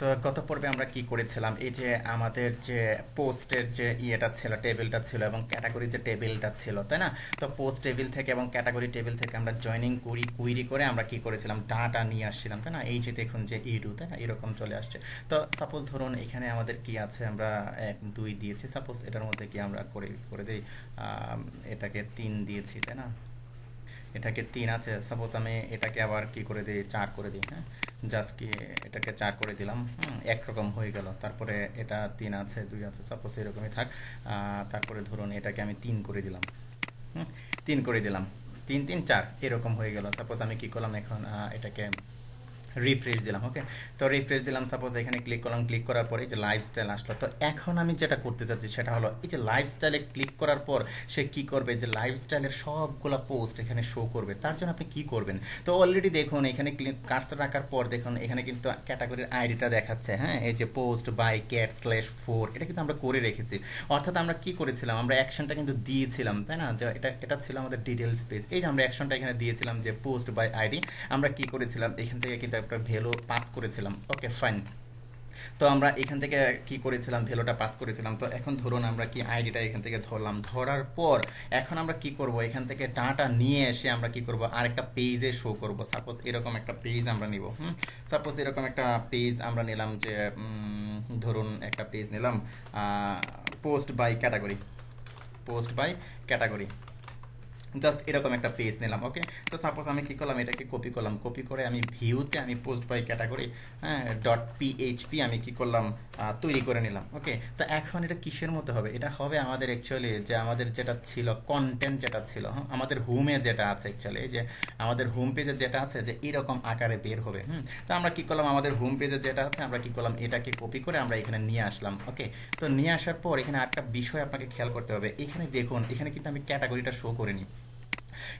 তো গত পর্বে আমরা কি করেছিলাম, এই যে আমাদের যে পোস্টের যে ইয়েটা ছিল, টেবিলটা ছিল এবং ক্যাটাগরি যে টেবিলটা ছিল, তাই না? তো পোস্ট টেবিল থেকে এবং ক্যাটাগরি টেবিল থেকে আমরা জয়নিং কুইরি করে আমরা কি করেছিলাম, ডাটা নিয়ে আসছিলাম, তাই না? এই যে দেখুন যে ইডু, তাই না, এরকম চলে আসছে। তো সাপোজ ধরুন এখানে আমাদের কি আছে, আমরা 1 2 দিয়েছি, সাপোজ এটার মধ্যে কি আমরা করে করে দিই, এটাকে 3 দিয়েছি, তাই না? এটাকে 3 আছে, সাপোজ আমি এটাকে আবার কি করে দিই, 4 করে দিই, হ্যাঁ। জাস্ট কি এটাকে 4 করে দিলাম, একরকম হয়ে গেল। তারপরে এটা 3 আছে, 2 আছে, সাপোজ এরকমই থাক। তারপরে ধরুন এটাকে আমি 3 করে দিলাম, 3 করে দিলাম, 3 3 4 এরকম হয়ে গেল। সাপোজ আমি কি করলাম এখন, এটাকে রিফ্রেশ দিলাম, ওকে। তো রিফ্রেশ দিলাম, সাপোজ এখানে ক্লিক করলাম, ক্লিক করার পরে এই যে লাইফস্টাইল আসলো। তো এখন আমি যেটা করতে চাচ্ছি সেটা হলো, এই যে লাইফস্টাইলে ক্লিক করার পর সে কি করবে, যে লাইফস্টাইলের সবগুলা পোস্ট এখানে শো করবে। তার জন্য আপনি কি করবেন, তো অলরেডি দেখুন এখানে কার্সর রাখার পর দেখুন এখানে কিন্তু ক্যাটাগরির আইডিটা দেখাচ্ছে, হ্যাঁ। এই যে পোস্ট বাই cat/4, এটা কিন্তু আমরা করে রেখেছি। অর্থাৎ আমরা কি করেছিলাম, আমরা অ্যাকশনটা কিন্তু দিয়েছিলাম, তাই না? যে এটা এটা ছিল আমাদের ডিটেলস পেজ। এই যে আমরা অ্যাকশনটা এখানে দিয়েছিলাম যে পোস্ট বাই আইডি, আমরা কি করেছিলাম, এখান থেকে কিন্তু একটা ভ্যালু পাস করেছিলাম, ওকে ফাইন। তো আমরা এখান থেকে কি করেছিলাম, ভ্যালুটা পাস করেছিলাম। তো এখন ধরুন আমরা কি আইডিটা এখান থেকে ধরলাম, ধরার পর এখন আমরা কি করব, এখান থেকে ডাটা নিয়ে এসে আমরা কি করব, আরেকটা পেজে শো করব। সাপোজ এরকম একটা পেজ আমরা নিব, সাপোজ এরকম একটা পেজ আমরা নিলাম, যে ধরুন একটা পেজ নিলাম, post by category, post by category, just এরকম একটা পেজ নিলাম, ওকে। তো সাপোজ আমি কি করলাম, এটাকে কপি করলাম, কপি করে আমি ভিউতে আমি পোস্ট বাই ক্যাটাগরি, হ্যাঁ, .php আমি কি করলাম, তৈরি করে নিলাম, ওকে। তো এখন এটা কিসের মধ্যে হবে, এটা হবে আমাদের অ্যাকচুয়ালি যে আমাদের যেটা ছিল কন্টেন্ট, যেটা ছিল, হ্যাঁ, আমাদের হোমে যেটা আছে অ্যাকচুয়ালি, এই যে আমাদের হোম পেজে যেটা আছে, যে এরকম আকারে বের হবে। তো আমরা কি করলাম, আমাদের হোম পেজে যেটা আছে আমরা কি করলাম, এটাকে কপি করে আমরা এখানে নিয়ে আসলাম, ওকে। তো নিয়ে আসার পর এখানে একটা বিষয় আপনাকে খেয়াল করতে হবে, এখানে দেখুন এখানে কিন্তু আমি ক্যাটাগরিটা শো করিনি।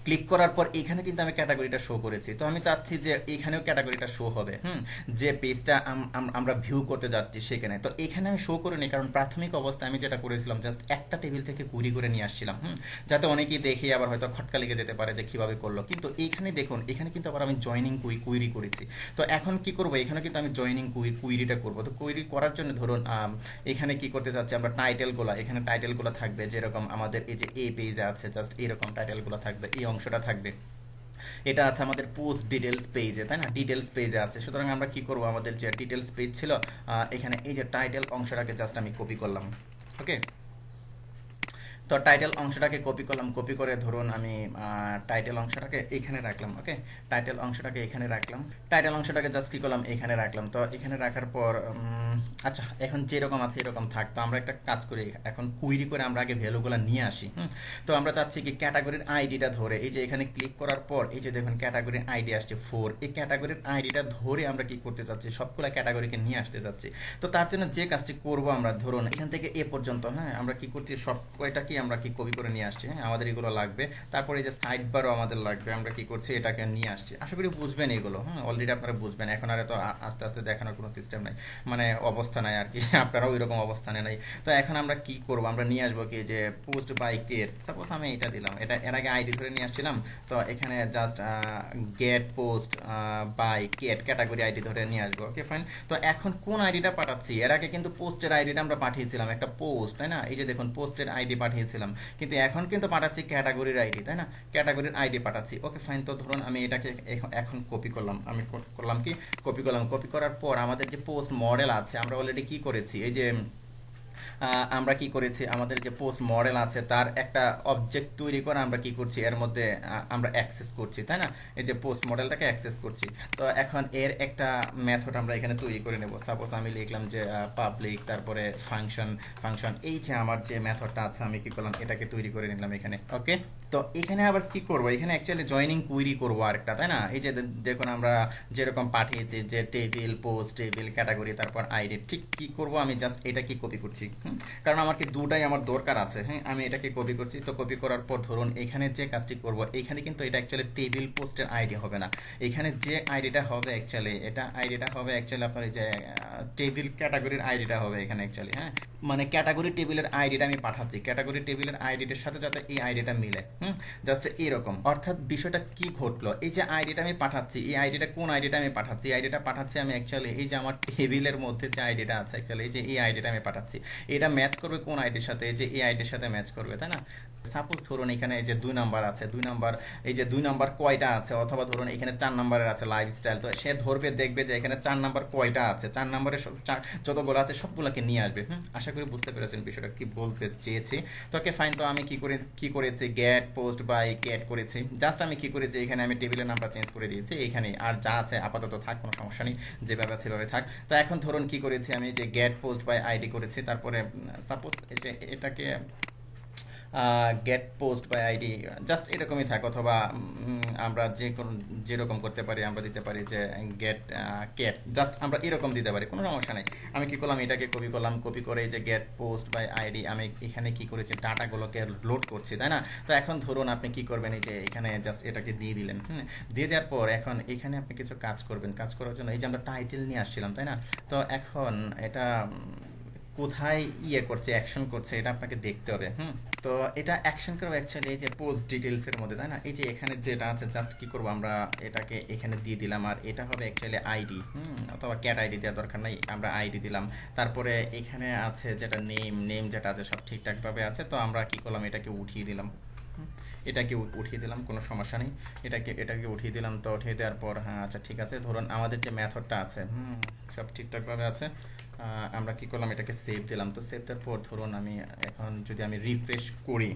ক্লিক করার পর এখানে কিন্তু আমি ক্যাটাগরিটা শো করেছি। তো আমি চাচ্ছি যে এখানেও ক্যাটাগরিটা শো হবে, যে পেজটা আমরা ভিউ করতে যাচ্ছি সেখানে। তো এখানে আমি শো করিনি, কারণ প্রাথমিক অবস্থায় আমি যেটা করেছিলাম, জাস্ট একটা টেবিল থেকে কুইরি করে নিয়ে আসছিলাম, যাতে অনেকেই দেখে আবার হয়তো খটকা লেগে যেতে পারে যে কিভাবে করলো। কিন্তু এইখানে দেখুন, এখানে কিন্তু আবার আমি জয়নিং কুইরি করেছি। তো এখন কি করবো, এখানে কিন্তু আমি জয়নিং কুইরিটা করবো। তো কুইরি করার জন্য ধরুন এখানে কি করতে চাচ্ছি, আমরা টাইটেলগুলো, এখানে টাইটেলগুলো থাকবে যেরকম আমাদের এই যে এই পেজে আছে, জাস্ট এরকম টাইটেলগুলো থাকবে, এই অংশটা থাকবে। এটা আছে আমাদের পোস্ট ডিটেলস পেজে, তাই না? ডিটেলস পেজে আছে। সুতরাং আমরা কি করব, আমাদের যে ডিটেলস পেজ ছিল, এখানে এই যে টাইটেল অংশটাকে জাস্ট আমি কপি করলাম, ওকে। তো টাইটেল অংশটাকে কপি করলাম, কপি করে ধরুন আমি টাইটেল অংশটাকে এখানে রাখলাম, ওকে। টাইটেল অংশটাকে এখানে রাখলাম, টাইটেল অংশটাকে জাস্ট কি করলাম, এখানে রাখলাম। তো এখানে রাখার পর আচ্ছা, এখন যেরকম আছে এরকম থাক। তো আমরা একটা কাজ করি, এখন কুইরি করে আমরা আগে ভ্যালুগুলো নিয়ে আসি। তো আমরা চাচ্ছি কি, ক্যাটাগরির আইডিটা ধরে, এই যে এখানে ক্লিক করার পর এই যে দেখুন ক্যাটাগরির আইডি আসছে 4, এই ক্যাটাগরির আইডিটা ধরে আমরা কি করতে চাচ্ছি, সবগুলা ক্যাটাগরিকে নিয়ে আসতে চাচ্ছি। তো তার জন্য যে কাজটি করব, আমরা ধরুন এখান থেকে এ পর্যন্ত, হ্যাঁ, আমরা কি করছি, সব কয়টা কি আমরা কি কপি করে নিয়ে আসছি, হ্যাঁ, আমাদের এগুলো লাগবে। তারপরে এই যে সাইড বারও আমাদের লাগবে, আমরা কি করছি, এটাকে নিয়ে আসছি। আশা করি বুঝবেন এগুলো, হ্যাঁ, অলরেডি আপনারা বুঝবেন। এখন আর তো আস্তে আস্তে দেখানোর কোনো সিস্টেম নাই, মানে অবস্থা নাই আর কি, আপনারাও এরকম অবস্থানে নাই। তো এখন আমরা কি করব, আমরা নিয়ে আসবো কি, যে পোস্ট বাই গেট, সাপোজ আমি এটা দিলাম, এটা এর আগে আইডি ধরে নিয়ে আসছিলাম। তো এখানে just get post by get category ID ধরে নিয়ে আসবো, ওকে ফাইন। তো এখন কোন আইডিটা পাঠাচ্ছি, এর আগে কিন্তু পোস্টের আইডিটা আমরা পাঠিয়েছিলাম, একটা পোস্ট, তাই না? এই যে দেখুন পোস্টের আইডি পাঠিয়েছিলাম, কিন্তু এখন কিন্তু পাঠাচ্ছি ক্যাটাগরির আইডি, তাই না? ক্যাটাগরির আইডি পাঠাচ্ছি, ওকে ফাইন। তো ধরুন আমি এটাকে এখন কপি করলাম, আমি করলাম কি, কপি করলাম। কপি করার পর আমাদের যে পোস্ট মডেল আছে, আমরা অলরেডি কি করেছি, এই যে আমরা কি করেছি, আমাদের যে পোস্ট মডেল আছে তার একটা অবজেক্ট তৈরি করে আমরা কি করছি, এর মধ্যে আমরা অ্যাক্সেস করছি, তাই না? এই যে পোস্ট মডেলটাকে অ্যাক্সেস করছি। তো এখন এর একটা মেথড আমরা এখানে তৈরি করে নেব। সাপোজ আমি লিখলাম যে পাবলিক, তারপরে ফাংশন, ফাংশন, এই যে আমার যে মেথডটা আছে আমি কি করলাম, এটাকে তৈরি করে নিলাম এখানে, ওকে। তো এখানে আবার কি করব, এখানে অ্যাকচুয়ালি জয়নিং কুইরি করবো আরেকটা, তাই না? এই যে দেখুন আমরা যেরকম পাঠিয়েছি, যে টেবিল, পোস্ট টেবিল, ক্যাটাগরি, তারপর আইডি, ঠিক কি করব, আমি জাস্ট এটা কি কপি করছি, কারণ আমার কি দুটাই আমার দরকার আছে, হ্যাঁ। আমি এটাকে কপি করছি। তো কপি করার পর ধরুন এখানে যে কাজটি করব, এখানে কিন্তু এটা অ্যাকচুয়ালি টেবিল পোস্টের আইডি হবে না, এখানে যে আইডিটা হবে অ্যাকচুয়ালি, এটা আইডিটা হবে অ্যাকচুয়ালি আপনার এই যে টেবিল ক্যাটাগরির আইডিটা হবে এখানে অ্যাকচুয়ালি, হ্যাঁ। মানে ক্যাটাগরি টেবিলের আইডিটা আমি পাঠাচ্ছি, ক্যাটাগরি টেবিলের আইডিটার সাথে যাতে এই আইডিটা মিলে। জাস্ট এরকম। অর্থাৎ বিষয়টা কি ঘটলো, এই যে আইডিটা আমি পাঠাচ্ছি, এই আইডিটা কোন আইডিটা আমি পাঠাচ্ছি, এই আইডিটা পাঠাচ্ছি আমি অ্যাকচুয়ালি এই যে আমার টেবিলের মধ্যে যে আইডিটা আছে অ্যাকচুয়ালি এই যে এই আইডিটা আমি পাঠাচ্ছি, এটা ম্যাচ করবে কোন আইডির সাথে, এই যে এই আইডির সাথে ম্যাচ করবে, তাই না? সাপোজ ধরুন এখানে এই যে 2 নাম্বার আছে, 2 নাম্বার, এই যে 2 নাম্বার কয়টা আছে, অথবা ধরুন এখানে 4 নাম্বারের আছে লাইফস্টাইল, তো সে ধরবে দেখবে যে এখানে 4 নাম্বার কয়টা আছে, 4 নাম্বারের যতগুলো আছে সবগুলোকে নিয়ে আসবে। আশা করি বুঝতে পেরেছেন বিষয়টা কি বলতে চেয়েছি। তো ওকে ফাইন, তো আমি কি করেছি, গেট পোস্ট বাই গেট করেছি। জাস্ট আমি কি করেছি, এখানে আমি টেবিলের নামটা চেঞ্জ করে দিয়েছি, এখানে আর যা আছে আপাতত থাক, কোনো সমস্যা নেই, যেভাবে সেভাবে থাক। তো এখন ধরুন কি করেছি আমি, যে গেট পোস্ট বাই আইডি করেছি, তারপরে সাপোজ এই যে এটাকে get post by ID just এরকমই থাক, অথবা আমরা যে কোনো যেরকম করতে পারি, আমরা দিতে পারি যে গেট গেট, জাস্ট আমরা এরকম দিতে পারি, কোনো সমস্যা নেই। আমি কি করলাম, এটাকে কপি করলাম, কপি করে এই যে গেট পোস্ট বাই আইডি আমি এখানে কি করেছি, ডাটাগুলোকে লোড করছি, তাই না? তো এখন ধরুন আপনি কি করবেন, এই যে এখানে জাস্ট এটাকে দিয়ে দিলেন। দিয়ে দেওয়ার পর এখন এখানে আপনি কিছু কাজ করবেন, কাজ করার জন্য এই যে আমরা টাইটেল নিয়ে আসছিলাম, তাই না? তো এখন এটা কোথায় করছে, অ্যাকশন করছে, এটা আপনাকে দেখতে হবে। তো এটা অ্যাকশন করবো অ্যাকচুয়ালি এই যে পোস্ট ডিটেলস এর মধ্যে, তাই না? এই যে এখানে যেটা আছে জাস্ট কি করবো, আমরা এটাকে এখানে দিয়ে দিলাম, আর এটা হবে অ্যাকচুয়ালি আইডি, অথবা ক্যাট আইডি দেওয়ার দরকার নাই, আমরা আইডি দিলাম। তারপরে এখানে আছে যেটা নেম যেটা আছে সব ঠিকঠাকভাবে আছে, তো আমরা কি করলাম, এটাকে উঠিয়ে দিলাম, এটাকে উঠিয়ে দিলাম, কোনো সমস্যা নেই। এটাকে উঠিয়ে দিলাম। তো উঠিয়ে দেওয়ার পর হ্যাঁ আচ্ছা ঠিক আছে, ধরুন আমাদের যে মেথডটা আছে সব ঠিকঠাকভাবে আছে। আমরা কি করলাম, এটাকে সেভ দিলাম। তো সেভ দেওয়ার পর ধরুন আমি এখন যদি আমি রিফ্রেশ করি,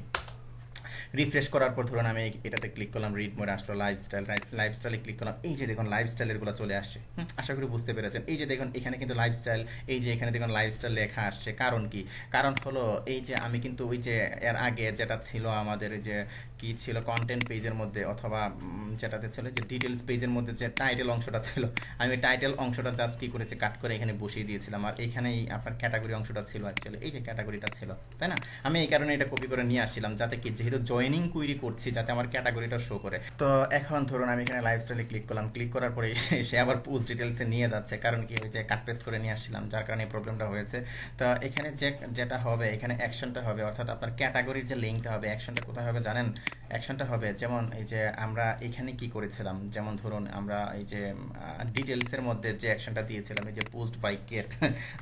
রিফ্রেশ করার পর ধরুন আমি এটাতে ক্লিক করলাম, রিড মোরে আসলো, লাইফস্টাইলে ক্লিক করলাম, এই যে দেখুন লাইফস্টাইলের গুলো চলে আসছে। আশা করি বুঝতে পেরেছেন। এই যে দেখুন এখানে কিন্তু লাইফস্টাইল, এই যে এখানে দেখুন লাইফস্টাইল লেখা আসছে। কারণ কি, কারণ হলো এই যে আমি কিন্তু ওই যে এর আগে যেটা ছিল আমাদের যে কি ছিল কন্টেন্ট পেজের মধ্যে, অথবা যেটাতে ছিল যে ডিটেলস পেজের মধ্যে যে টাইটেল অংশটা ছিল, আমি টাইটেল অংশটা জাস্ট কি করেছি, কাট করে এখানে বসিয়ে দিয়েছিলাম, আর এখানেই আপনার ক্যাটাগরি অংশটা ছিল অ্যাকচুয়ালি, এই যে ক্যাটাগরিটা ছিল, তাই না? আমি এই কারণে এটা কপি করে নিয়ে আসছিলাম, যাতে কি যেহেতু জয়েনিং কুইরি করছি যাতে আমার ক্যাটাগরিটা শো করে। তো এখন ধরুন আমি এখানে লাইফস্টাইলে ক্লিক করলাম, ক্লিক করার পরে সে আবার পোস্ট ডিটেলসে নিয়ে যাচ্ছে, কারণ কি ওই যে কাট পেস্ট করে নিয়ে আসছিলাম, যার কারণে এই প্রবলেমটা হয়েছে। তো এখানে যেটা হবে, এখানে অ্যাকশনটা হবে, অর্থাৎ আপনার ক্যাটাগরির যে লিঙ্কটা হবে, অ্যাকশনটা কোথায় হবে জানেন? অ্যাকশনটা হবে যেমন এই যে আমরা এখানে কি করেছিলাম, যেমন ধরুন আমরা এই যে ডিটেলসের মধ্যে যে অ্যাকশনটা দিয়েছিলাম, এই যে পোস্ট বাই গেট,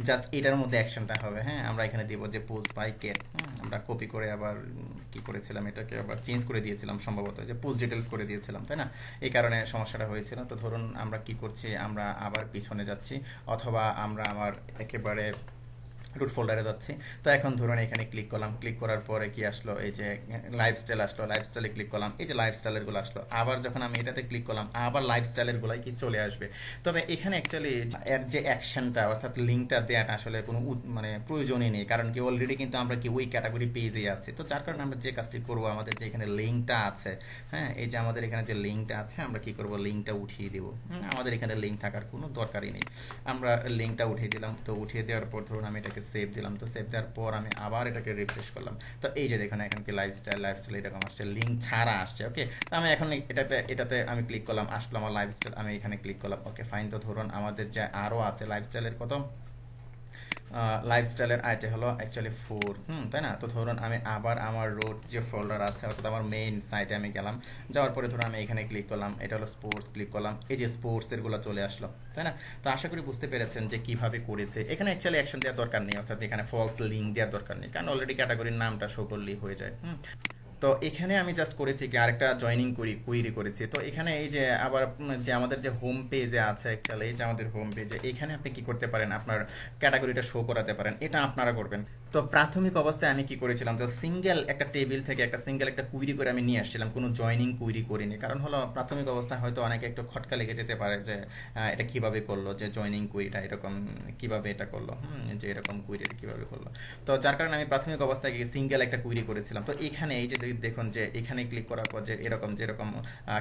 জাস্ট এটার মধ্যে অ্যাকশনটা হবে। হ্যাঁ, আমরা এখানে দিব যে পোস্ট বাই গেট, আমরা কপি করে আবার কি করেছিলাম, এটাকে আবার চেঞ্জ করে দিয়েছিলাম, সম্ভবত যে পোস্ট ডিটেলস করে দিয়েছিলাম, তাই না? এই কারণে সমস্যাটা হয়েছিল। তো ধরুন আমরা কি করছি, আমরা আবার পিছনে যাচ্ছি, অথবা আমরা আমার একেবারে রুট ফোল্ডারে যাচ্ছি। তো এখন ধরুন এখানে ক্লিক করলাম, ক্লিক করার পরে কি আসলো, এই যে লাইফস্টাইল আসলো, লাইফস্টাইলে ক্লিক করলাম, এই যে লাইফস্টাইলের গুলো আসলো। আবার যখন আমি এটাতে ক্লিক করলাম, আবার লাইফস্টাইলের গুলাই কি চলে আসবে। তবে এখানে অ্যাকচুয়ালি এর যে অ্যাকশনটা, অর্থাৎ লিঙ্কটা দেওয়াটা আসলে কোনো মানে প্রয়োজনই নেই, কারণ কি অলরেডি কিন্তু আমরা কি ওই ক্যাটাগরি পেজে আছি। তো যার কারণে আমরা যে কাজটি করবো, আমাদের যে এখানে লিঙ্কটা আছে, হ্যাঁ, এই যে আমাদের এখানে যে লিঙ্কটা আছে, আমরা কি করব, লিঙ্কটা উঠিয়ে দিব। আমাদের এখানে লিঙ্ক থাকার কোনো দরকারই নেই, আমরা লিঙ্কটা উঠিয়ে দিলাম। তো উঠিয়ে দেওয়ার পর ধরুন আমি এটাকে সেভ দিলাম। তো সেভ দেওয়ার পর আমি আবার এটাকে রিফ্রেশ করলাম। তো এই যে দেখুন এখানে কি লাইফস্টাইল এরকম আসছে, লিঙ্ক ছাড়া আসছে। ওকে, তো আমি এখন এটাতে আমি ক্লিক করলাম, আসলো আমার লাইফস্টাইল, আমি এখানে ক্লিক করলাম। Okay fine. তো ধরুন আমাদের যে আরও আছে লাইফস্টাইলের কত, লাইফস্টাইলের আইটি হলো অ্যাকচুয়ালি 4, তাই না? তো ধরুন আমি আবার আমার রোড যে ফোল্ডার আছে, অর্থাৎ আমার মেইন সাইটে আমি গেলাম, যাওয়ার পরে ধরুন আমি এখানে ক্লিক করলাম, এটা হলো স্পোর্টস, ক্লিক করলাম, এই যে স্পোর্টসের গুলো চলে আসলো, তাই না? তো আশা করি বুঝতে পেরেছেন যে কিভাবে করেছে। এখানে অ্যাকচুয়ালি অ্যাকশন দেওয়ার দরকার নেই, অর্থাৎ এখানে ফলস লিঙ্ক দেওয়ার দরকার নেই, কারণ অলরেডি ক্যাটাগরির নামটা শো করলেই হয়ে যায়। তো এখানে আমি জাস্ট করেছি কি আরেকটা জয়েনিং কুইরি করেছি। তো এখানে এই যে আবার যে আমাদের যে হোম পেজে আছে অ্যাকচুয়ালি, এই যে আমাদের হোম পেজে, এখানে আপনি কি করতে পারেন, আপনার ক্যাটাগরিটা শো করাতে পারেন, এটা আপনারা করবেন। তো প্রাথমিক অবস্থায় আমি কি করেছিলাম, যে সিঙ্গেল একটা টেবিল থেকে সিঙ্গেল একটা কুইরি করে আমি নিয়ে আসছিলাম, কোনো জয়েনিং কুইরি করিনি। কারণ হলো প্রাথমিক অবস্থায় হয়তো অনেকে একটু খটকা লেগে যেতে পারে যে এটা কিভাবে করলো, যে জয়েনিং কুইরিটা এরকম কিভাবে এটা করলো, যে এরকম কুইরি কিভাবে করলো। তো যার কারণে আমি প্রাথমিক অবস্থায় সিঙ্গেল একটা কুইরি করেছিলাম। তো এখানে এই যে দেখুন যে এখানে ক্লিক করার পর যে এরকম যেরকম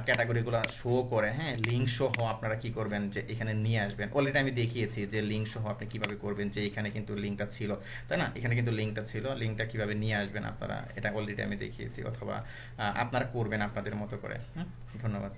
ক্যাটাগরিগুলো শো করে, হ্যাঁ, লিঙ্ক সহ আপনারা কি করবেন, যে এখানে নিয়ে আসবেন। অলরেডি আমি দেখিয়েছি যে লিঙ্ক সহ আপনি কিভাবে করবেন, যে এখানে কিন্তু লিঙ্কটা ছিল, তাই না? এখানে কিন্তু লিঙ্কটা ছিল, লিঙ্কটা কিভাবে নিয়ে আসবেন আপনারা, এটা অলরেডি আমি দেখিয়েছি, অথবা আপনারা করবেন আপনাদের মতো করে। ধন্যবাদ।